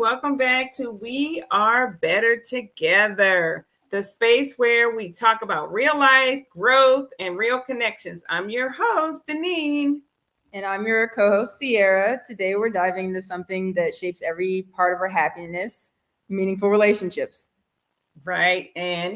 welcome back to We Are Better Together, the space where we talk about real life, growth, and real connections. I'm your host, Deneen. And I'm your co-host, Sierrah. Today we're diving into something that shapes every part of our happiness, meaningful relationships. Right. And,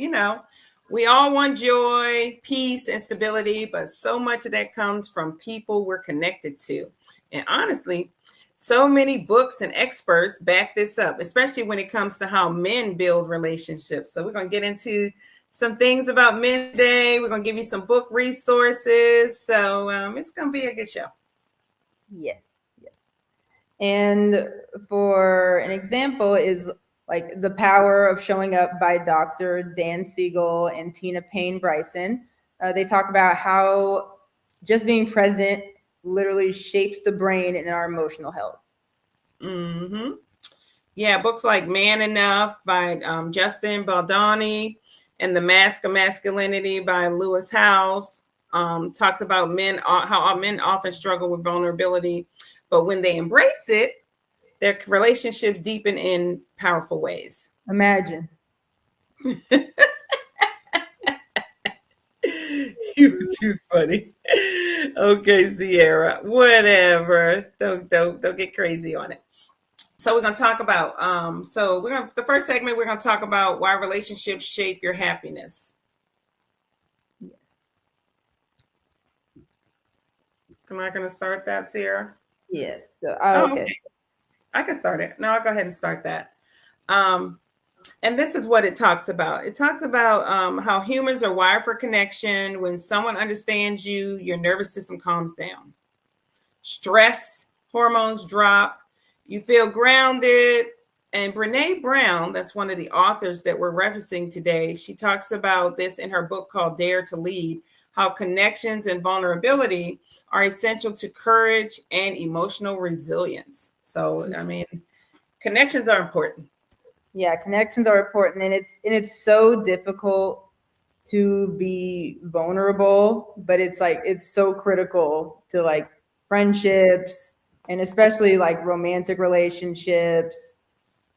we all want joy, peace, and stability, but so much of that comes from people we're connected to. And honestly, so many books and experts back this up, especially when it comes to how men build relationships. So we're going to get into some things about men today. We're going to give you some book resources. So it's going to be a good show. Yes. And for an example is like The Power of Showing Up by Dr. Dan Siegel and Tina Payne Bryson. They talk about how just being present literally shapes the brain and our emotional health. Mm-hmm. Yeah, books like Man Enough by Justin Baldoni and The Mask of Masculinity by Lewis Howes talks about how men often struggle with vulnerability, but when they embrace it, their relationships deepen in powerful ways. Imagine. You're too funny. Okay, Sierra. Whatever. Don't get crazy on it. So we're gonna talk about the first segment we're gonna talk about why relationships shape your happiness. Yes. Am I gonna start that, Sierra? Yes. So, okay. I can start it. No, I'll go ahead and start that. And this is what it talks about. It talks about how humans are wired for connection. When someone understands you, your nervous system calms down. Stress hormones drop. You feel grounded. And Brene Brown, that's one of the authors that we're referencing today, she talks about this in her book called Dare to Lead, how connections and vulnerability are essential to courage and emotional resilience. So, I mean, connections are important. Yeah, connections are important, and it's so difficult to be vulnerable, but it's so critical to like friendships and especially like romantic relationships.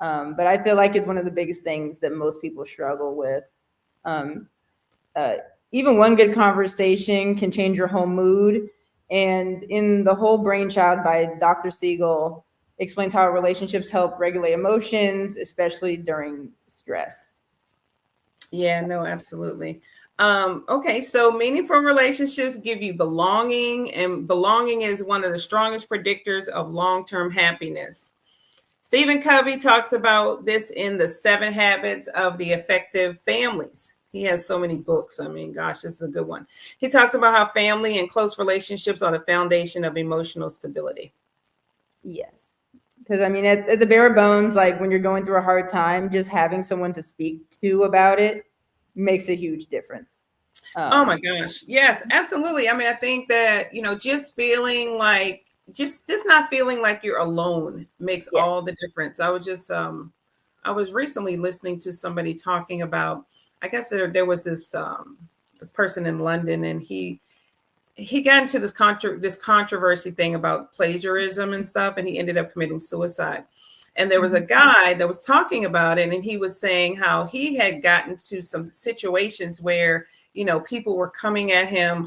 But I feel like it's one of the biggest things that most people struggle with. Um, uh, Even one good conversation can change your whole mood. And in The Whole Brainchild by Dr. Siegel, explains how relationships help regulate emotions, especially during stress. Yeah, no, absolutely. Okay, so meaningful relationships give you belonging, and belonging is one of the strongest predictors of long-term happiness. Stephen Covey talks about this in The 7 Habits of the Effective Families. He has so many books. I mean, gosh, this is a good one. He talks about how family and close relationships are the foundation of emotional stability. Yes. Because I mean, at the bare bones, like when you're going through a hard time, just having someone to speak to about it makes a huge difference. Oh my gosh. Yes, absolutely. I mean, I think that, just feeling like just not feeling like you're alone makes Yes. all the difference. I was recently listening to somebody talking about, I guess there was this person in London, and he got into this controversy thing about plagiarism and stuff, and he ended up committing suicide. And there was a guy that was talking about it, and he was saying how he had gotten to some situations where, people were coming at him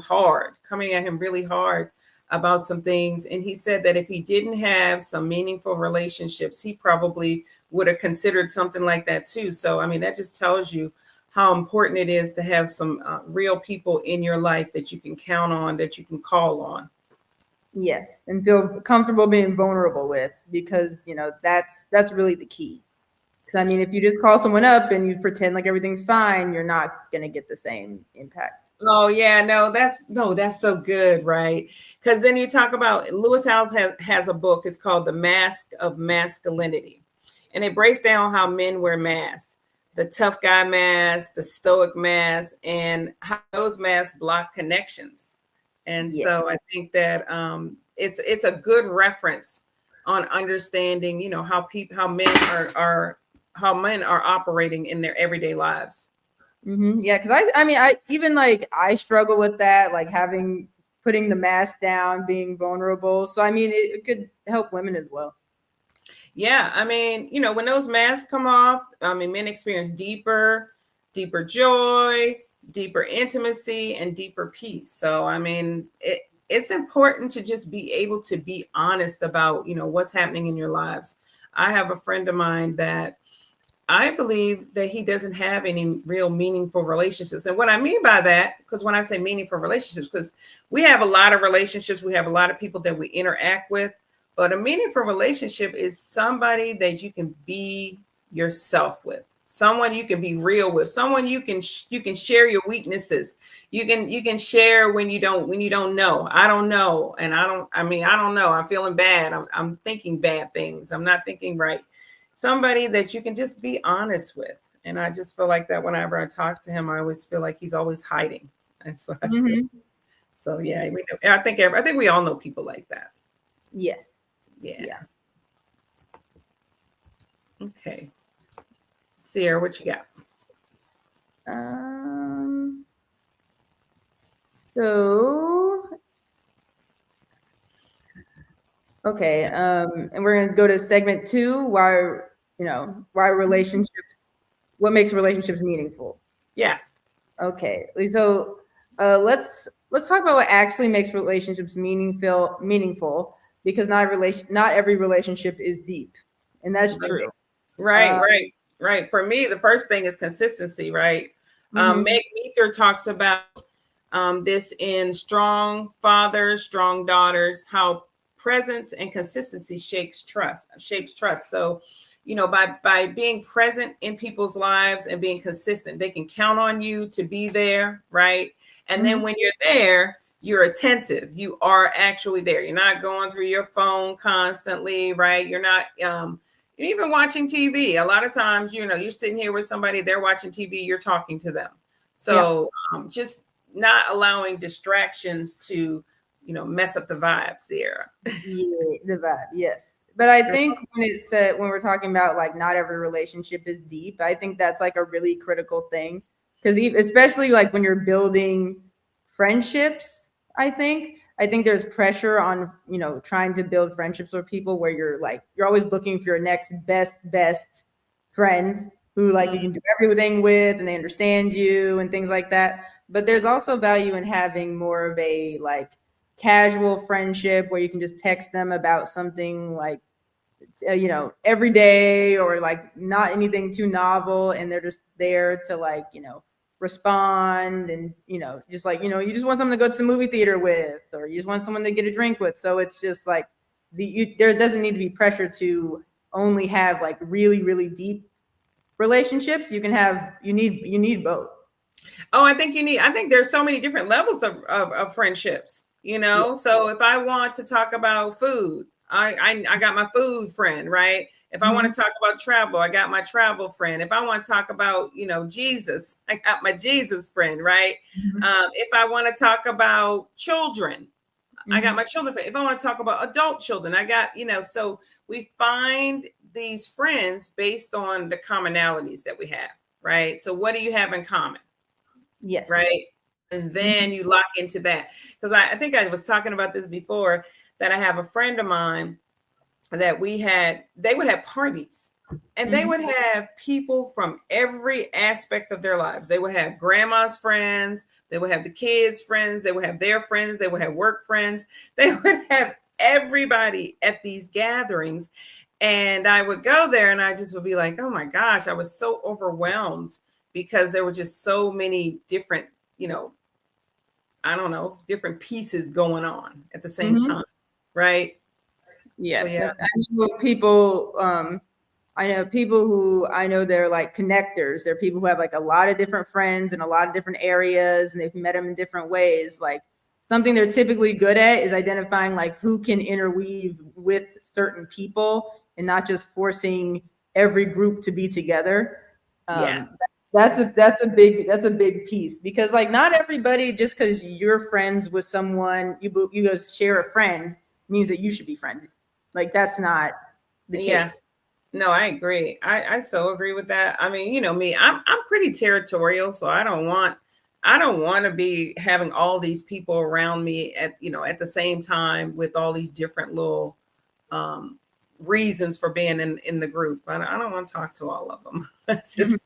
really hard about some things. And he said that if he didn't have some meaningful relationships, he probably would have considered something like that too. So, I mean, that just tells you how important it is to have some real people in your life that you can count on, that you can call on. Yes, and feel comfortable being vulnerable with, because that's really the key. Because I mean, if you just call someone up and you pretend like everything's fine, you're not gonna get the same impact. Oh yeah, that's so good, right? Because then you talk about Lewis Howes has a book. It's called The Mask of Masculinity, and it breaks down how men wear masks. The tough guy mask, the stoic mask, and how those masks block connections. And so I think that it's a good reference on understanding, how men are operating in their everyday lives. Mm-hmm. Yeah, because I mean, I struggle with that, like putting the mask down, being vulnerable. So I mean, it could help women as well. Yeah, I mean, when those masks come off, I mean, men experience deeper joy, deeper intimacy, and deeper peace. So, I mean, it's important to just be able to be honest about, what's happening in your lives. I have a friend of mine that I believe that he doesn't have any real meaningful relationships. And what I mean by that, because when I say meaningful relationships, because we have a lot of relationships, we have a lot of people that we interact with, but a meaningful relationship is somebody that you can be yourself with, someone you can be real with, someone you can share your weaknesses. You can share when you don't know. I don't know, and I don't know. I'm feeling bad. I'm thinking bad things. I'm not thinking right. Somebody that you can just be honest with. And I just feel like that whenever I talk to him, I always feel like he's always hiding. That's what I feel. Mm-hmm. So yeah, I think we all know people like that. Yes. Yeah. Yeah. Okay. Sierra, what you got? Um. So. Okay. And we're gonna go to segment 2. Why relationships? What makes relationships meaningful? Yeah. Okay. So, let's talk about what actually makes relationships meaningful, because not every relationship is deep, and that's true. Right, Um, right, right. For me, the first thing is consistency, right? mhm. Meg Meeker talks about this in Strong Fathers, Strong Daughters, how presence and consistency shapes trust. So, by being present in people's lives and being consistent, they can count on you to be there, right? And then Mhm. when you're there, you're attentive. You are actually there. You're not going through your phone constantly, right? You're not even watching TV. A lot of times, you're sitting here with somebody, they're watching TV, you're talking to them. Yeah. So just not allowing distractions to, mess up the vibe, Sierra. Yeah, the vibe, yes. But I think when we're talking about like not every relationship is deep, I think that's like a really critical thing, because especially like when you're building friendships, I think there's pressure on trying to build friendships with people where you're always looking for your next best friend who like you can do everything with and they understand you and things like that. But there's also value in having more of a like casual friendship where you can just text them about something like every day, or like not anything too novel, and they're just there to like respond, and just like you just want someone to go to the movie theater with, or you just want someone to get a drink with. So it's just like there doesn't need to be pressure to only have like really deep relationships. You need both. Oh, I think there's so many different levels of friendships, Yeah. So if I want to talk about food, I got my food friend, right? If I want Mhm. to talk about travel, I got my travel friend. If I want to talk about, Jesus, I got my Jesus friend, right? Mhm. If I want to talk about children, I got Mhm. my children friend. If I want to talk about adult children, I got, so we find these friends based on the commonalities that we have, right? So what do you have in common? Yes. Right? And Mhm. then you lock into that. Because I think I was talking about this before, that I have a friend of mine that they would have parties, and they Mhm. would have people from every aspect of their lives. They would have grandma's friends, they would have the kids' friends, they would have their friends, they would have work friends, they would have everybody at these gatherings. And I would go there and I just would be like, oh my gosh, I was so overwhelmed because there were just so many different, you know, I don't know, different pieces going on at the same Mhm. time. Right. So Yes, yeah. and I know people who I know they're like connectors. They're people who have like a lot of different friends in a lot of different areas, and they've met them in different ways. Like something they're typically good at is identifying like who can interweave with certain people and not just forcing every group to be together. Yeah. That's a big piece, because like not everybody, just because you're friends with someone, you go share a friend, means that you should be friends. Like that's not the Yeah. case. No, I agree. I so agree with that. I mean, me, I'm pretty territorial, so I don't want to be having all these people around me at the same time with all these different little um reasons for being in the group. I don't want to talk to all of them. It's just,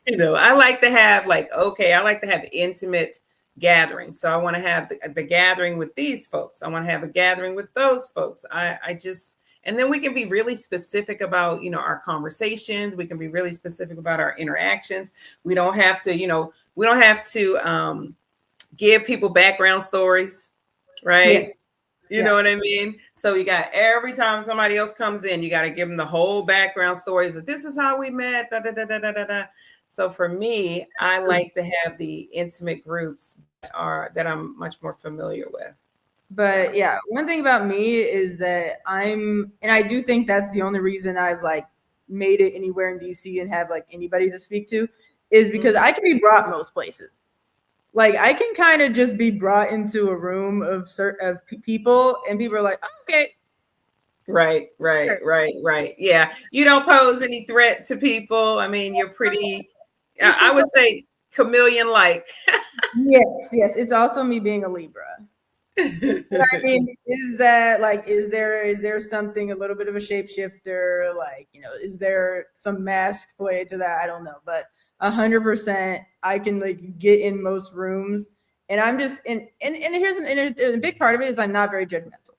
I like to have like, okay, I like to have intimate gatherings. So I want to have the gathering with these folks. I want to have a gathering with those folks. I just, and then we can be really specific about, our conversations. We can be really specific about our interactions. We don't have to, give people background stories, right? Yes. You know what I mean? So you got, every time somebody else comes in, you got to give them the whole background stories of this is how we met. Da, da, da, da, da, da, da. So for me, I like to have the intimate groups that I'm much more familiar with. But yeah, one thing about me is that and I do think that's the only reason I've like made it anywhere in DC and have like anybody to speak to, is because I can be brought most places. Like I can kind of just be brought into a room of people, and people are like, oh, okay. Right. Yeah. You don't pose any threat to people. I mean, you're pretty, I would say chameleon-like. Yes. It's also me being a Libra. I mean, is there something a little bit of a shapeshifter? Like, is there some mask play to that? I don't know, but 100%, I can like get in most rooms, and I'm just and here's a big part of it is I'm not very judgmental.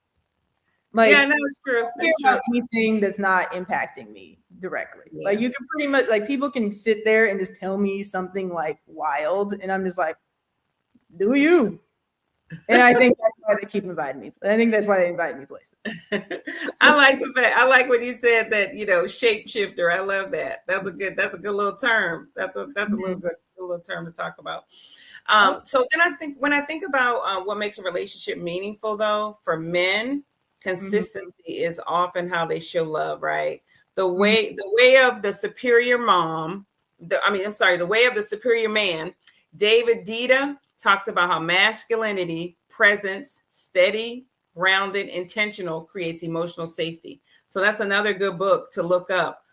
Like, yeah, no, it's true. It's true. Anything that's not impacting me directly. Yeah. Like you can pretty much like people can sit there and just tell me something like wild, and I'm just like, do you? And I think that's why they keep inviting me. I think that's why they invite me places. I like when you said that, shapeshifter. I love that. That's a good little term. That's a little term to talk about. So then when I think about what makes a relationship meaningful, though, for men, consistency is often how they show love, right? The way of the superior mom, the way of the superior man, David Dita talked about how masculinity, presence, steady, grounded, intentional creates emotional safety. So that's another good book to look up.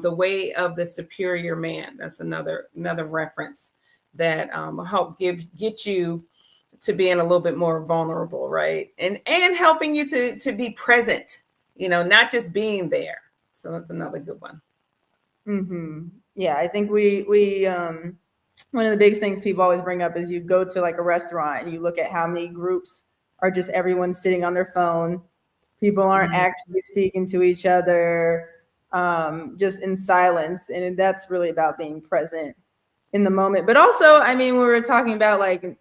The Way of the Superior Man. That's another reference that will help get you to being a little bit more vulnerable, right? And helping you to be present, not just being there. So that's another good one. Mm-hmm. Yeah, I think we one of the biggest things people always bring up is you go to like a restaurant and you look at how many groups are just everyone sitting on their phone. People aren't actually speaking to each other, just in silence. And that's really about being present in the moment. But also, I mean, when we're talking about like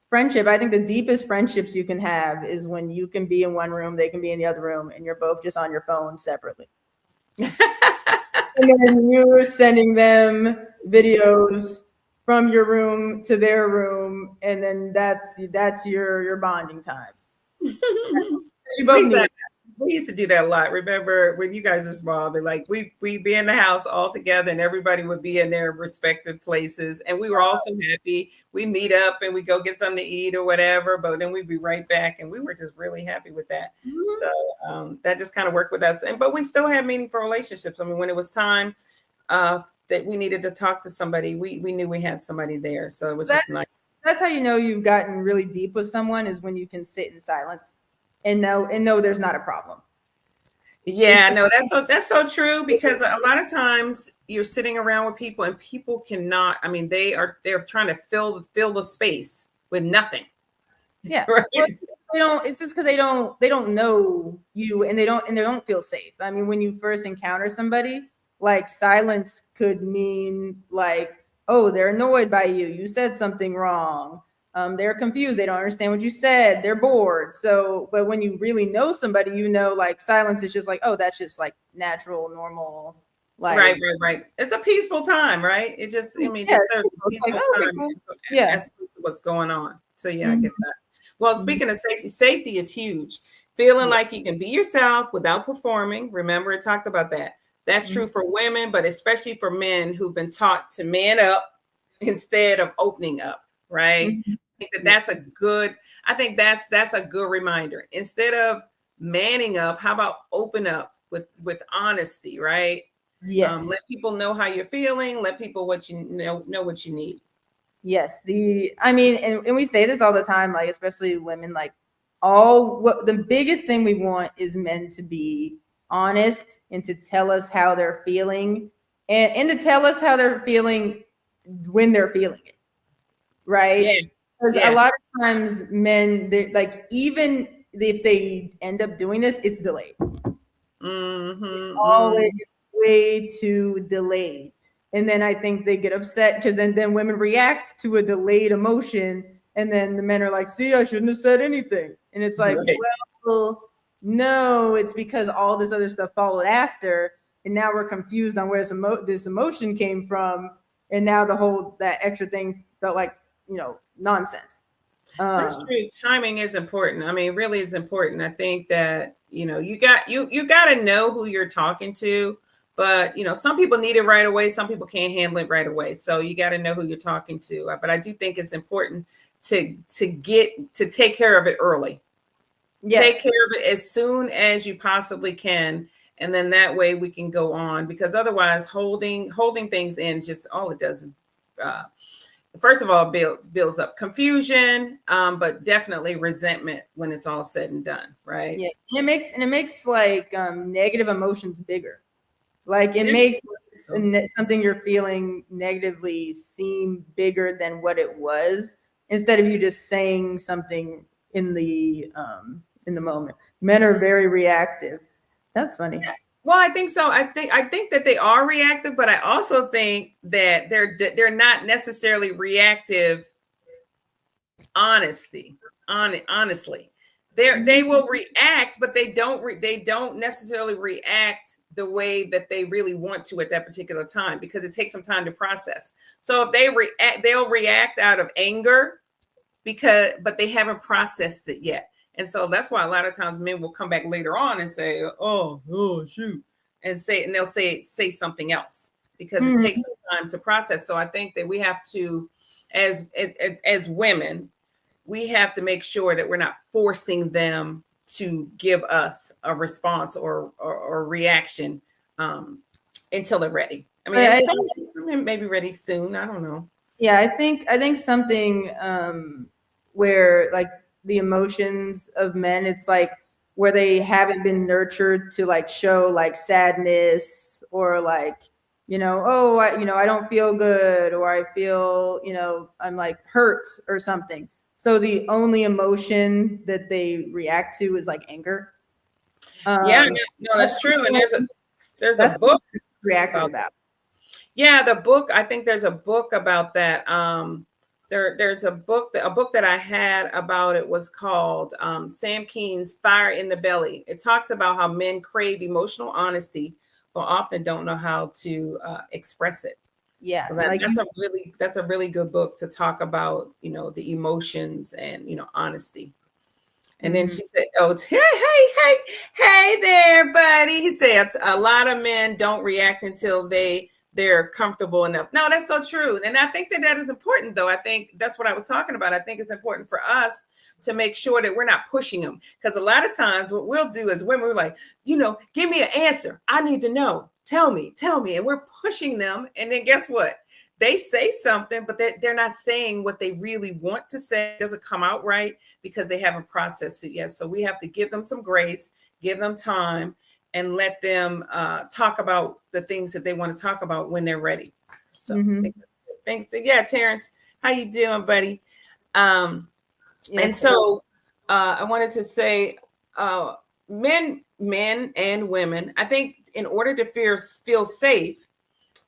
friendship, I think the deepest friendships you can have is when you can be in one room, they can be in the other room, and you're both just on your phone separately. And then you're sending them videos from your room to their room, and then that's your bonding time. You both need it. We used to do that a lot. Remember when you guys were small, but like we'd be in the house all together and everybody would be in their respective places. And we were all so happy. We meet up and we go get something to eat or whatever, but then we'd be right back. And we were just really happy with that. So that just kind of worked with us. But we still had meaningful relationships. I mean, when it was time that we needed to talk to somebody, we knew we had somebody there. So it was just nice. That's how you know you've gotten really deep with someone, is when you can sit in silence and know there's not a problem. Yeah, no, that's so true, because a lot of times you're sitting around with people and people cannot, I mean, they're trying to fill the space with nothing. Yeah. Right? Well, it's just because they don't know you, and they don't feel safe. I mean, when you first encounter somebody, like silence could mean like, oh, they're annoyed by you. You said something wrong. They're confused. They don't understand what you said. They're bored. So, but when you really know somebody, like silence is just like, oh, that's just like natural, normal. Like, right. It's a peaceful time, right? It just, I mean, just a peaceful time. Cool. Yeah. That's what's going on. So yeah, I get that. Well, speaking of safety is huge. Feeling like you can be yourself without performing. Remember, it talked about that. That's true for women, but especially for men who've been taught to man up instead of opening up, right? I think that's a good reminder. Instead of manning up, how about open up with honesty, right? Yes. Let people know how you're feeling. Let people know what you need. Yes. And we say this all the time, like, especially women, like the biggest thing we want is men to be honest and to tell us how they're feeling, and to tell us how they're feeling when they're feeling it, right? Yeah. Because a Yeah. lot of times men, they like, even if they end up doing this, it's delayed. It's always Mm-hmm. way too delayed. And then I think they get upset because then women react to a delayed emotion. And then the men are like, see, I shouldn't have said anything. And it's like, Right. well, no, it's because all this other stuff followed after. And now we're confused on where this emotion came from. And now that extra thing felt like, nonsense. That's Um, true. Timing is important. I mean, it really is important. I think that, you got to know who you're talking to, but some people need it right away. Some people can't handle it right away. So you got to know who you're talking to. But I do think it's important to take care of it early. Take yes. care of it as soon as you possibly can. And then that way we can go on, because otherwise holding things in, just all it does is, first of all, builds up confusion, but definitely resentment when it's all said and done, right? Yeah. And it makes like negative emotions bigger. Like it Yeah. makes something you're feeling negatively seem bigger than what it was, instead of you just saying something in the moment. Men are very reactive. That's funny. Well, I think so. I think that they are reactive, but I also think that they're not necessarily reactive. Honestly, they will react, but they don't necessarily react the way that they really want to at that particular time, because it takes some time to process. So if they react, they'll react out of anger, but they haven't processed it yet. And so that's why a lot of times men will come back later on and say, oh shoot, and they'll say something else, because it takes some time to process. So I think that we have to, as women, we have to make sure that we're not forcing them to give us a response or reaction, until they're ready. I mean, some men may be ready soon. I don't know. Yeah, I think something where like the emotions of men, it's like where they haven't been nurtured to like show like sadness, or like, oh, I don't feel good, or I feel, I'm like hurt or something. So the only emotion that they react to is like anger. Yeah, Um, no, that's true. And there's a that's book reactive about, about. yeah, the book. I think there's a book about that. There's a book that I had about it was called, Sam Keene's Fire in the Belly. It talks about how men crave emotional honesty, but often don't know how to express it. Yeah, So like that's a really good book to talk about, the emotions and, honesty. And then mhm. she said, "Oh, hey there, buddy." He said, "A lot of men don't react until they're comfortable enough." No, that's so true, and I think that is important, though. I think that's what I was talking about. I think it's important for us to make sure that we're not pushing them, because a lot of times what we'll do as women, we're like, give me an answer. I need to know. Tell me, and we're pushing them, and then guess what? They say something, but they're not saying what they really want to say. It doesn't come out right because they haven't processed it yet. So we have to give them some grace, give them time, and let them talk about the things that they want to talk about when they're ready. So thanks. Yeah, Terrence, how you doing, buddy? Yeah, And so I wanted to say, men and women, I think in order to feel safe,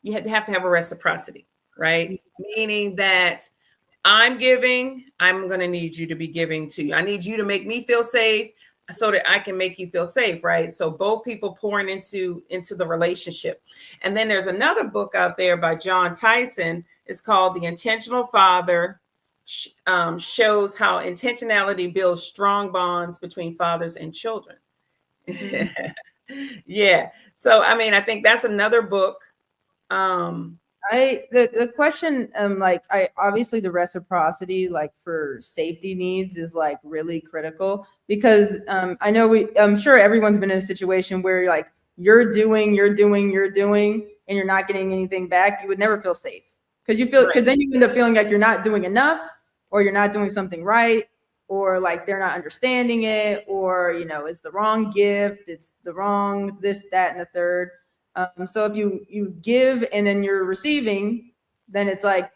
you have to have a reciprocity, right? Meaning that I'm giving, I'm going to need you to be giving to you. I need you to make me feel safe so that I can make you feel safe, right? So both people pouring into the relationship. And then there's another book out there by John Tyson. It's called The Intentional Father. Shows how intentionality builds strong bonds between fathers and children. Yeah. So I mean, I think that's another book. The question, like, I obviously the reciprocity, like for safety needs, is like really critical, because I know I'm sure everyone's been in a situation where like you're doing, and you're not getting anything back. You would never feel safe, because Right. then you end up feeling like you're not doing enough, or you're not doing something right, or like they're not understanding it, or it's the wrong gift, it's the wrong this, that, and the third. So if you give and then you're receiving, then it's like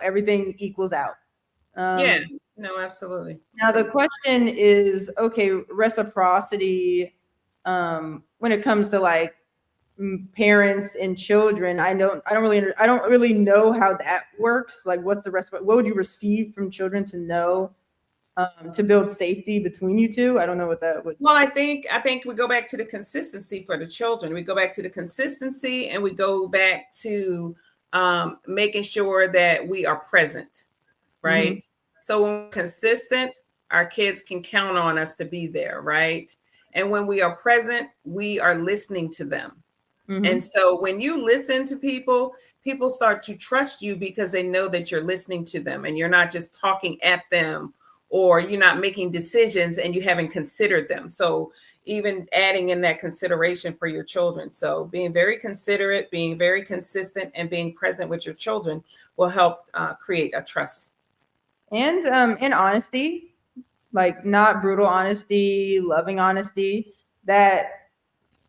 everything equals out. Yeah, um, no, absolutely. I Now the think so. question is, okay, reciprocity, when it comes to like parents and children, I don't really know how that works. Like, what's the rest? What would you receive from children to know, to build safety between you two? I don't know what that would. Well, I think we go back to the consistency for the children. We go back to the consistency, and we go back to making sure that we are present, Mm-hmm. right? So when we're consistent, our kids can count on us to be there, right? And when we are present, we are listening to them. And Mm-hmm. so when you listen to people, people start to trust you because they know that you're listening to them and you're not just talking at them, or you're not making decisions and you haven't considered them. So even adding in that consideration for your children. So being very considerate, being very consistent, and being present with your children will help create a trust. And in honesty, like not brutal honesty, loving honesty, that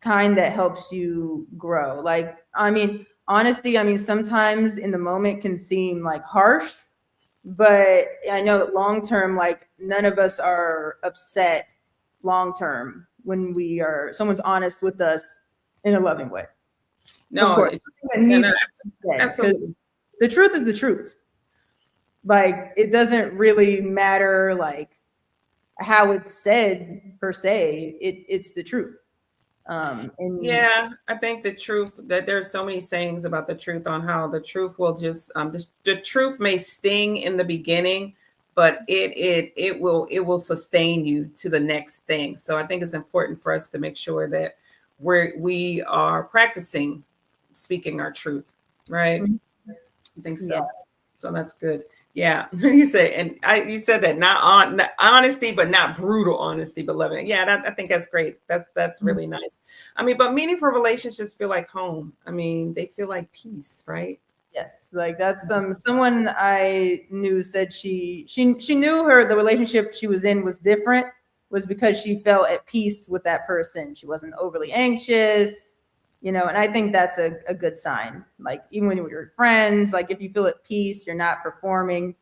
kind that helps you grow. Like, I mean, honesty, I mean, sometimes in the moment can seem like harsh, but I know long term, like none of us are upset long term when someone's honest with us in a loving way. Of No, course, that no, no, needs to be said, because absolutely. the truth is the truth. Like, it doesn't really matter like how it's said per se. It's the truth. And Yeah, I think the truth, that there's so many sayings about the truth, on how the truth will just the truth may sting in the beginning, but it will sustain you to the next thing. So I think it's important for us to make sure that we are practicing speaking our truth, right? I think yeah, so. So that's good. Yeah, you say, and you said that, not honesty, but not brutal honesty, but loving. Yeah, I think that's great. That's really nice. I mean, but meaningful relationships feel like home. I mean, they feel like peace, right? yes, like that's someone I knew said she knew the relationship she was in was different, was because she felt at peace with that person. She wasn't overly anxious, and I think that's a good sign. Like, even when you're friends, like if you feel at peace, you're not performing.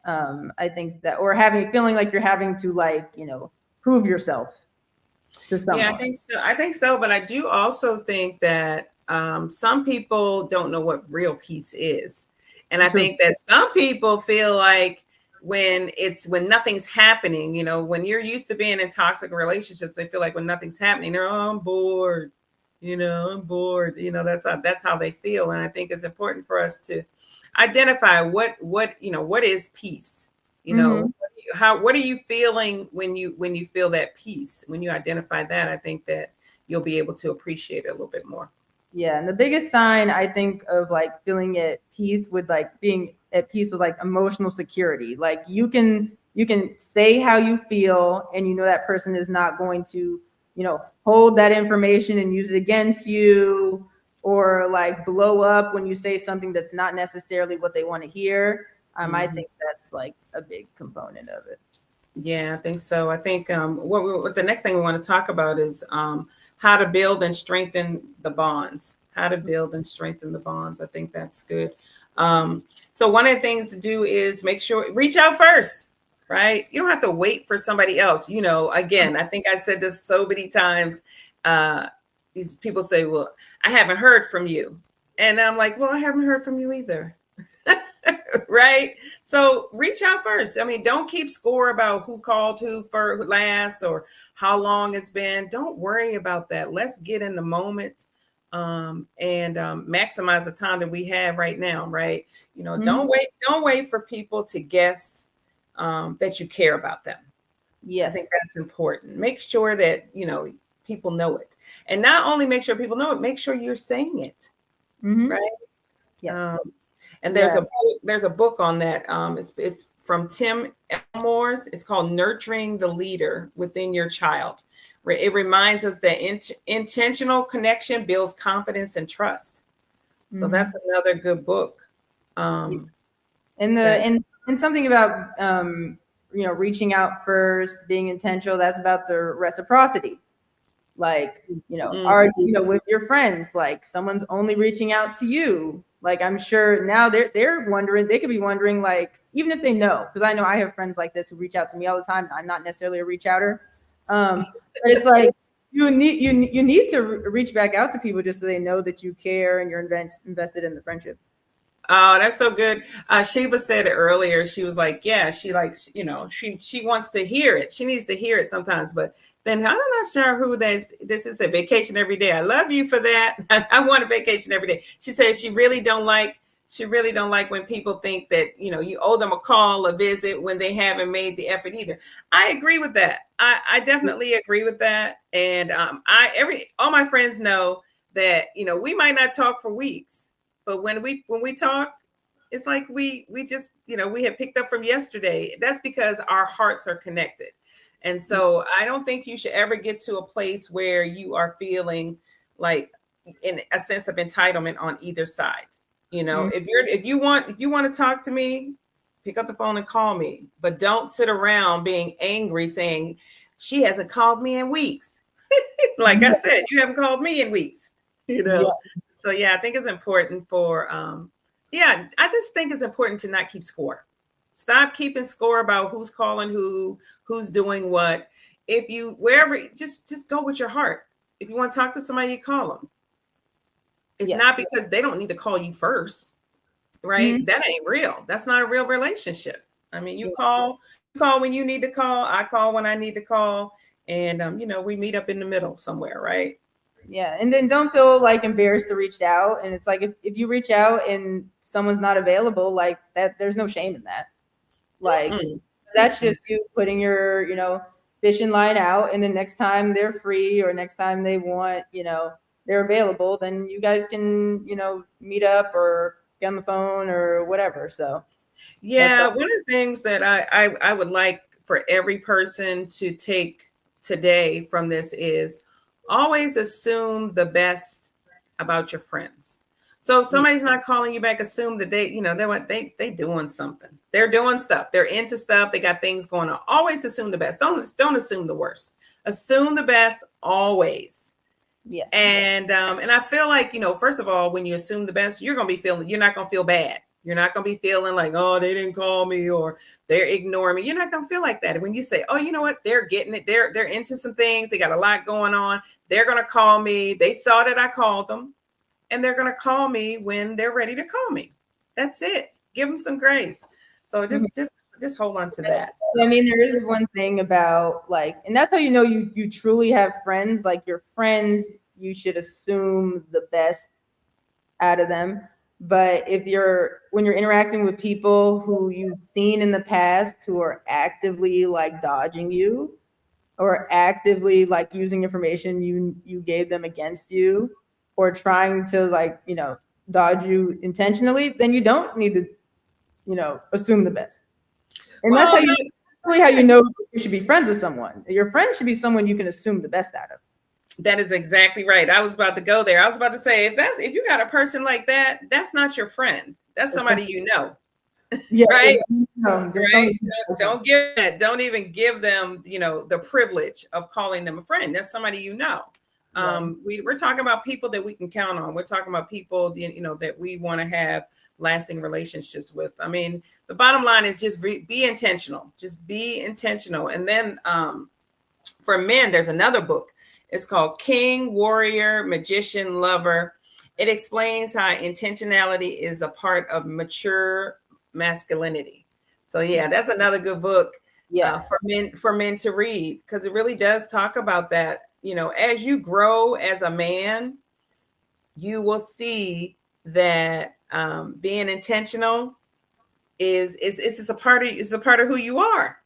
I think that, or feeling like you're having to, like, prove yourself to Yeah, I someone. think so. I think so, but I do also think that some people don't know what real peace is, and I True. think that some people feel like when nothing's happening, when you're used to being in toxic relationships, they feel like when nothing's happening, they're, oh, I'm bored. I'm bored. That's how they feel, and I think it's important for us to identify what is peace. You Mm-hmm. know, what are you feeling when you feel that peace? When you identify that, I think that you'll be able to appreciate it a little bit more. Yeah, and the biggest sign I think of like feeling at peace, with like being at peace with like emotional security. Like, you can say how you feel, and that person is not going to, hold that information and use it against you, or like blow up when you say something that's not necessarily what they want to hear. I Mhm. think that's like a big component of it. Yeah, I think so. I think what the next thing we want to talk about is how to build and strengthen the bonds. How to build and strengthen the bonds. I think that's good. So one of the things to do is make sure reach out first, right? You don't have to wait for somebody else. Again, I think I said this so many times. Uh, these people say, "Well, I haven't heard from you," and I'm like, "Well, I haven't heard from you either." Right? So reach out first. I mean, don't keep score about who called who first, last, or how long it's been. Don't worry about that. Let's get in the moment, and maximize the time that we have right now. Right? Mhm. Don't wait. Don't wait for people to guess that you care about them. I think Yes. that's important. Make sure that people know it, and not only make sure people know it. Make sure you're saying it. Hmm. Right? Yes. Um, and there's Yeah. a book on that. It's from Tim Elmore's. It's called Nurturing the Leader Within Your Child. It reminds us that intentional connection builds confidence and trust. So Hmm. that's another good book. Um, And the that and something about reaching out first, being intentional. That's about the reciprocity. Like, are with your friends, like someone's only reaching out to you. Like, I'm sure now they're wondering, they could be wondering, like, even if they know, because I know I have friends like this who reach out to me all the time. I'm not necessarily a reach outer. But it's like you need to reach back out to people just so they know that you care and you're invested in the friendship. Oh, that's so good. Sheba said it earlier. She was like, yeah, she likes, she wants to hear it. She needs to hear it sometimes. But then I'm not sure who this is a vacation every day. I love you for that. I want a vacation every day. She says she really don't like when people think that, you owe them a call, a visit when they haven't made the effort either. I agree with that. I definitely agree with that. And all my friends know that, we might not talk for weeks. But when we talk, it's like we just, we have picked up from yesterday. That's because our hearts are connected. And so I don't think you should ever get to a place where you are feeling like in a sense of entitlement on either side. If you want to talk to me, pick up the phone and call me. But don't sit around being angry saying she hasn't called me in weeks. Like I said, you haven't called me in weeks. Yes. So yeah, I think it's important I just think it's important to not keep score. Stop keeping score about who's calling who's doing what. If you wherever, just go with your heart. If you want to talk to somebody, you call them. It's not because they don't need to call you first, right? Mm-hmm. That ain't real. That's not a real relationship. I mean, you call when you need to call. I call when I need to call, and we meet up in the middle somewhere, right? Yeah. And then don't feel like embarrassed to reach out. And it's like, if you reach out and someone's not available, like that, there's no shame in that. Like, that's just you putting your, fishing line out. And then next time they're free or next time they want, they're available, then you guys can, meet up or get on the phone or whatever. So yeah, one of the things that I would like for every person to take today from this is always assume the best about your friends. So if somebody's not calling you back, assume that they doing something. They're doing stuff. They're into stuff. They got things going on. Always assume the best. Don't assume the worst. Assume the best always. Yes. And I feel like, first of all, when you assume the best, you're not gonna feel bad. You're not gonna be feeling like, oh, they didn't call me or they're ignoring me. You're not gonna feel like that. When you say, oh, you know what, they're getting it, they're into some things, they got a lot going on, they're gonna call me. They saw that I called them, and they're gonna call me when they're ready to call me. That's it. Give them some grace. So just hold on to that. I mean, there is one thing about and that's how you truly have friends. Like, your friends, you should assume the best out of them. But when you're interacting with people who you've seen in the past who are actively dodging you or actively using information you gave them against you or trying to dodge you intentionally, then you don't need to assume the best. And that's how you know you should be friends with someone. Your friend should be someone you can assume the best out of. That is exactly right. I was about to go there. I was about to say, if you got a person like that, that's not your friend. That's somebody you know. Yeah, right. Right. Don't give that. Don't even give them, the privilege of calling them a friend. That's somebody you know. We're talking about people that we can count on. We're talking about people, that we want to have lasting relationships with. I mean, the bottom line is just be intentional. Just be intentional. And then for men, there's another book. It's called King, Warrior, Magician, Lover. It explains how intentionality is a part of mature masculinity. So yeah, that's another good book for men to read, because it really does talk about that. As you grow as a man, you will see that being intentional is a part of who you are.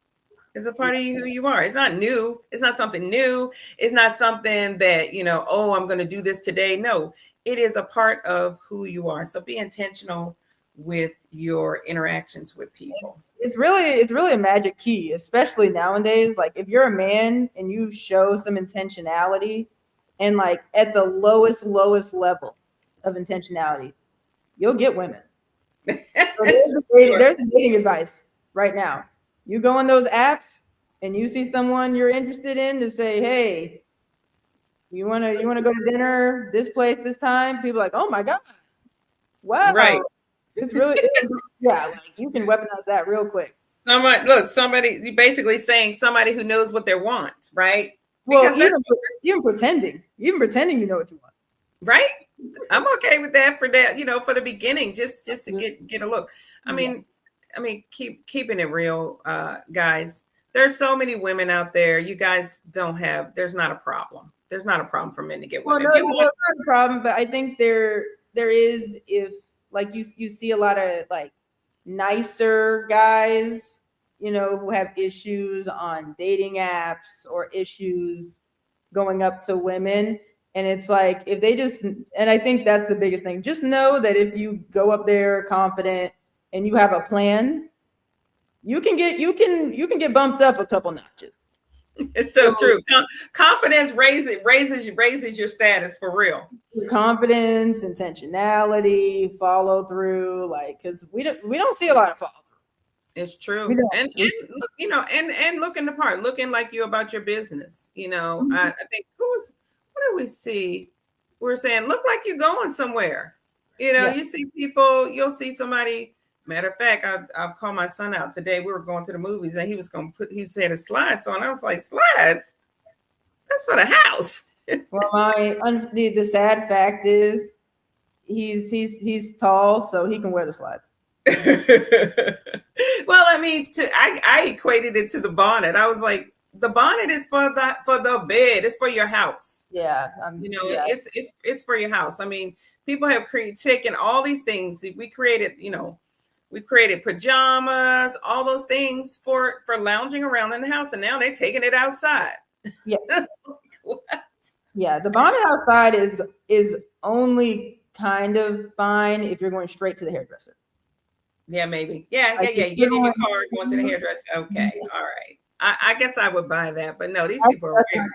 It's a part of who you are. It's not new. It's not something new. It's not something that, oh, I'm going to do this today. No, it is a part of who you are. So be intentional with your interactions with people. It's really a magic key, especially nowadays. Like, if you're a man and you show some intentionality and at the lowest level of intentionality, you'll get women. So there's the dating advice right now. You go on those apps and you see someone you're interested in to say, hey, you wanna go to dinner this place this time? People are like, oh my God, Right. wow. It's really yeah, like you can weaponize that real quick. Somebody you basically saying somebody who knows what they want, right? Well, Because that's even pretending you know what you want. right. I'm okay with that for that, for the beginning, just to get a look. I Yeah. mean, keeping it real, guys. There's so many women out there. You guys don't have. There's not a problem. There's not a problem for men to get Well, women. no, If you it's want, not a problem, but I think there is if like you see a lot of like nicer guys, who have issues on dating apps or issues going up to women. And it's like if they just and I think that's the biggest thing. Just know that if you go up there confident and you have a plan, you can get bumped up a couple notches. it's so So true. Confidence raises your status for real. confidence, intentionality, follow through, like because we don't see a lot of follow through. It's We true. don't. And looking the part, looking like you about your business. I think what do we see? We're saying look like you're going somewhere. Yeah. You see people, you'll see somebody. Matter of fact, I'll call my son out today. We were going to the movies and he said his slides on. I was like, slides? That's for the house. Well, the sad fact is he's tall, so he can wear the slides. Well, I mean, I equated it to the bonnet. I was like, the bonnet is for the bed. It's for your house. Yeah. Yeah. It's for your house. I mean, people have taken all these things. We created pajamas, all those things for lounging around in the house, and now they're taking it outside. Yes. What? Yeah. The bonnet outside is only kind of fine if you're going straight to the hairdresser. Yeah, maybe. Yeah. Like You get in your car, going to the hairdresser. Okay, Yes. all right. I guess I would buy that, but no, these people are That's weird.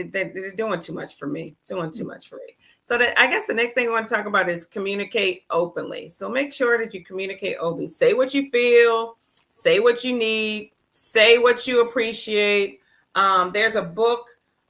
not- They're doing too much for me. Doing too much for me. So I guess the next thing we want to talk about is communicate openly. So make sure that you communicate openly. Say what you feel. Say what you need. Say what you appreciate. There's a book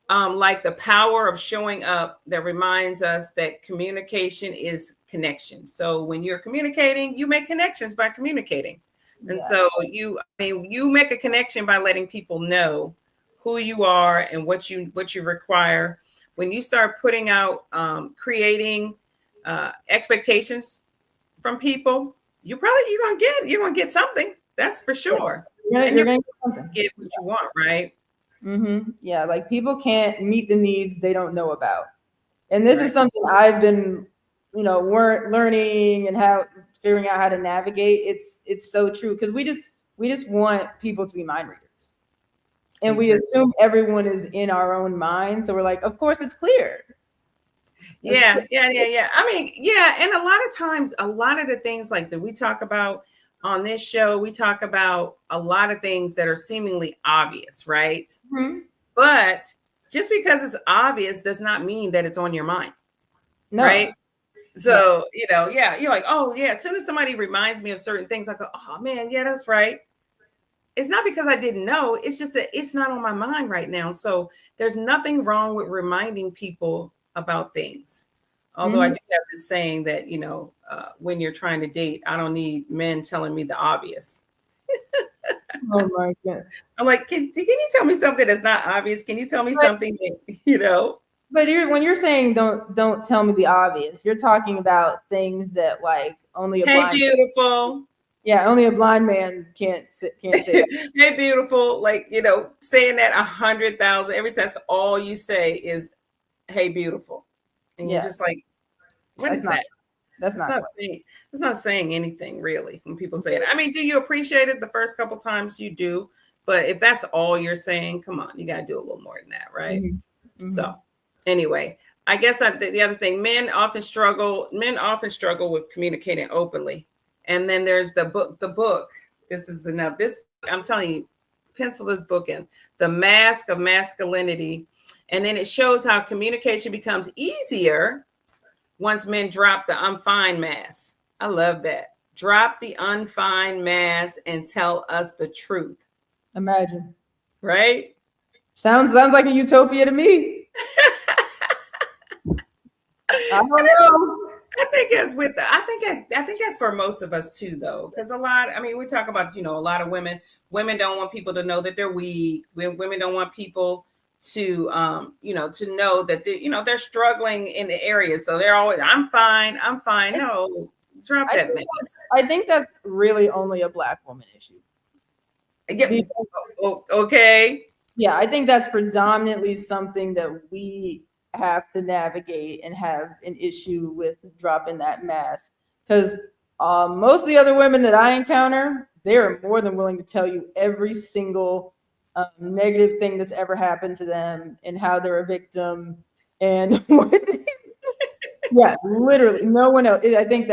like The Power of Showing Up that reminds us that communication is connection. So when you're communicating, you make connections by communicating. And so you make a connection by letting people know who you are and what you require. When you start putting out, creating expectations from people, you're gonna get something. That's for sure. You're And gonna get something. get what you want, right? Mm-hmm. Yeah, like people can't meet the needs they don't know about, and this Right. is something I've been, learning and figuring out how to navigate. It's so true because we just want people to be mind readers, and we assume everyone is in our own mind. So we're like, of course, it's clear. Yeah. I mean, yeah, and a lot of times, a lot of the things like that we talk about on this show, we talk about a lot of things that are seemingly obvious, right? Mm-hmm. But just because it's obvious does not mean that it's on your mind, No. right? So, yeah, you're like, oh, yeah, as soon as somebody reminds me of certain things, I go, oh, man, yeah, that's right. It's not because I didn't know. It's just that it's not on my mind right now. So there's nothing wrong with reminding people about things. Although I do have this saying that, when you're trying to date, I don't need men telling me the obvious. Oh my God. I'm like, can you tell me something that's not obvious? Can you tell me something that, But when you're saying don't tell me the obvious, you're talking about things that like only a hey, blind beautiful. only a blind man can't say that. Hey, beautiful. Like, saying that 100,000, that's all you say is, hey, beautiful. And you're just like, what is that? That's not saying, it's not saying anything really when people say it. I mean, do you appreciate it the first couple times? You do. But if that's all you're saying, come on, you got to do a little more than that, right? Mm-hmm. So anyway, I guess the other thing, men often struggle with communicating openly. And then there's the book. I'm telling you, pencil this book in, The Mask of Masculinity. And then it shows how communication becomes easier once men drop the I'm fine mask. I love that. Drop the unfine mask and tell us the truth. Imagine. Right? Sounds like a utopia to me. I don't know. I think it's with the, I think that's for most of us too, though, because a lot. I mean, we talk about a lot of women. Women don't want people to know that they're weak. Women don't want people to to know that they're struggling in the area. So they're always, I'm fine, I'm fine. No, drop that mess. I think that's really only a Black woman issue. Yeah, okay. Yeah, I think that's predominantly something that we have to navigate and have an issue with dropping that mask. Because most of the other women that I encounter, they're more than willing to tell you every single negative thing that's ever happened to them and how they're a victim. And yeah, literally, no one else. I think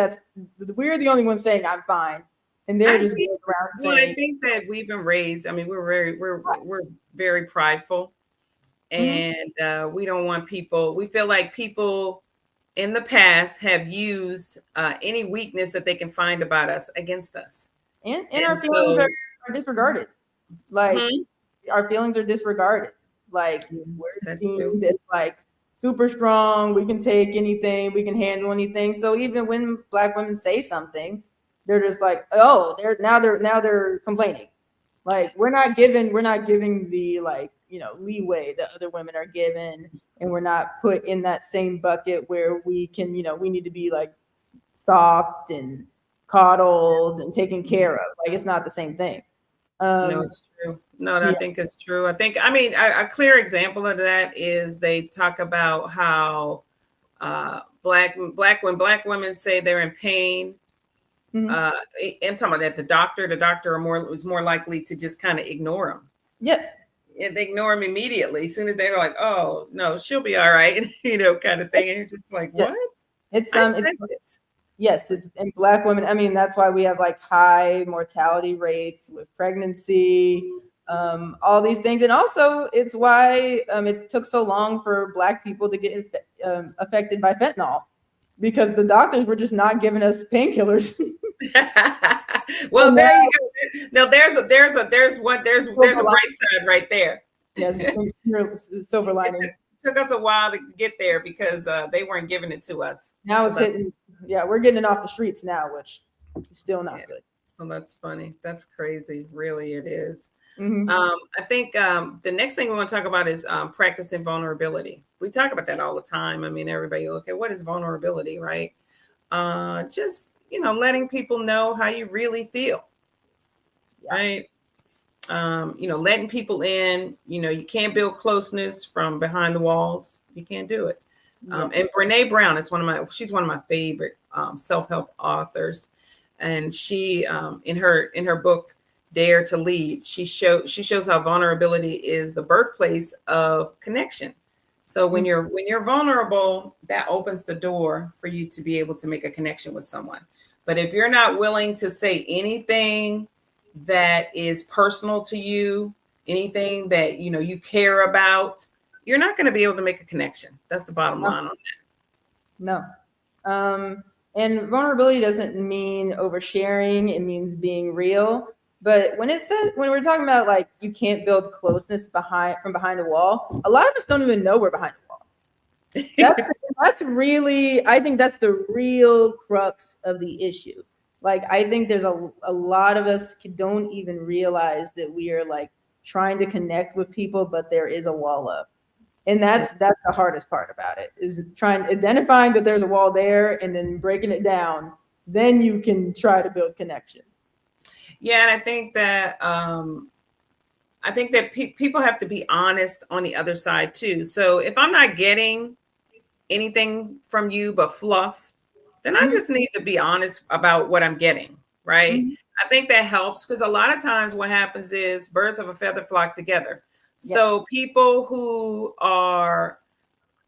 we're the only ones saying I'm fine, and they're just going around saying. I think that we've been raised. I mean, we're very prideful, and we don't want people. We feel like people in the past have used any weakness that they can find about us against us, and our feelings are disregarded. Like our feelings are disregarded. Like we're deemed as like super strong. We can take anything. We can handle anything. So even when Black women say something, they're just like, oh, they're complaining. Like we're not giving the leeway that other women are given, and we're not put in that same bucket where we can we need to be like soft and coddled and taken care of. Like it's not the same thing. No, it's true. No, I think it's true. I mean, a clear example of that is they talk about how when Black women say they're in pain. I'm talking about that the doctor is more likely to just kind of ignore them. Yes. And they ignore them immediately. As soon as they're like, oh no, she'll be all right, kind of thing. And you're just like, what? Yes, it's in Black women. I mean, that's why we have like high mortality rates with pregnancy, all these things. And also it's why it took so long for Black people to get affected by fentanyl, because the doctors were just not giving us painkillers. Well, there you go. Now there's a bright side right there. Yes, silver lining. It took us a while to get there because they weren't giving it to us. Now it's hitting. Yeah, we're getting it off the streets now, which is still not good. So that's funny. That's crazy. Really, it is. Mm-hmm. I think the next thing we want to talk about is practicing vulnerability. We talk about that all the time. I mean, everybody look at what is vulnerability, right? Just letting people know how you really feel, right? Letting people in. You can't build closeness from behind the walls. You can't do it. And Brene Brown, she's one of my favorite self-help authors, and she in her book Dare to Lead, she shows how vulnerability is the birthplace of connection. So when you're vulnerable, that opens the door for you to be able to make a connection with someone. But if you're not willing to say anything that is personal to you, anything that you care about, you're not going to be able to make a connection. That's the bottom line on that. No. And vulnerability doesn't mean oversharing. It means being real. But when we're talking about like you can't build closeness from behind the wall, a lot of us don't even know we're behind the wall. That's really, I think that's the real crux of the issue. Like I think there's a lot of us don't even realize that we are like trying to connect with people, but there is a wall up. And that's the hardest part about it, is identifying that there's a wall there and then breaking it down. Then you can try to build connection. Yeah, and I think that people have to be honest on the other side too. So if I'm not getting anything from you but fluff, then I just need to be honest about what I'm getting, right? I think that helps, because a lot of times what happens is birds of a feather flock together. So people who are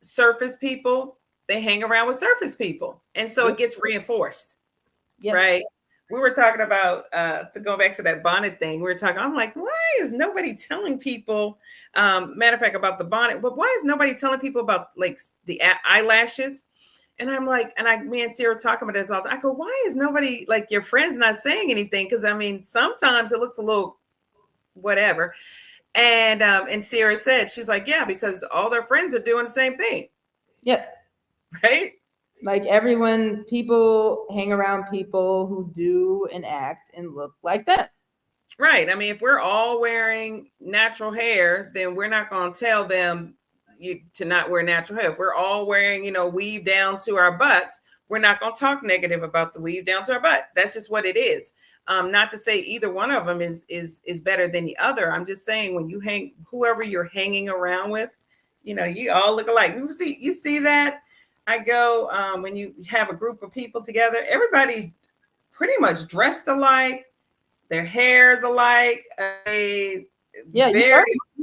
surface people, they hang around with surface people. And so it gets reinforced, right? We were talking about, to go back to that bonnet thing, I'm like, why is nobody telling people, matter of fact, about the bonnet, but why is nobody telling people about like the eyelashes? And I'm like, me and Sierra talking about this all the time. I go, why is nobody, like your friends, not saying anything? Because I mean, sometimes it looks a little whatever. And Sierra said, she's like, yeah, because all their friends are doing the same thing. Yes. Right. Like people hang around people who do and act and look like that. Right. I mean, if we're all wearing natural hair, then we're not going to tell them to not wear natural hair. If we're all wearing, weave down to our butts, we're not going to talk negative about the weave down to our butt. That's just what it is. Not to say either one of them is better than the other. I'm just saying when you whoever you're hanging around with, you all look alike. You see that? I go when you have a group of people together, everybody's pretty much dressed alike. Their hair's alike. Yeah, you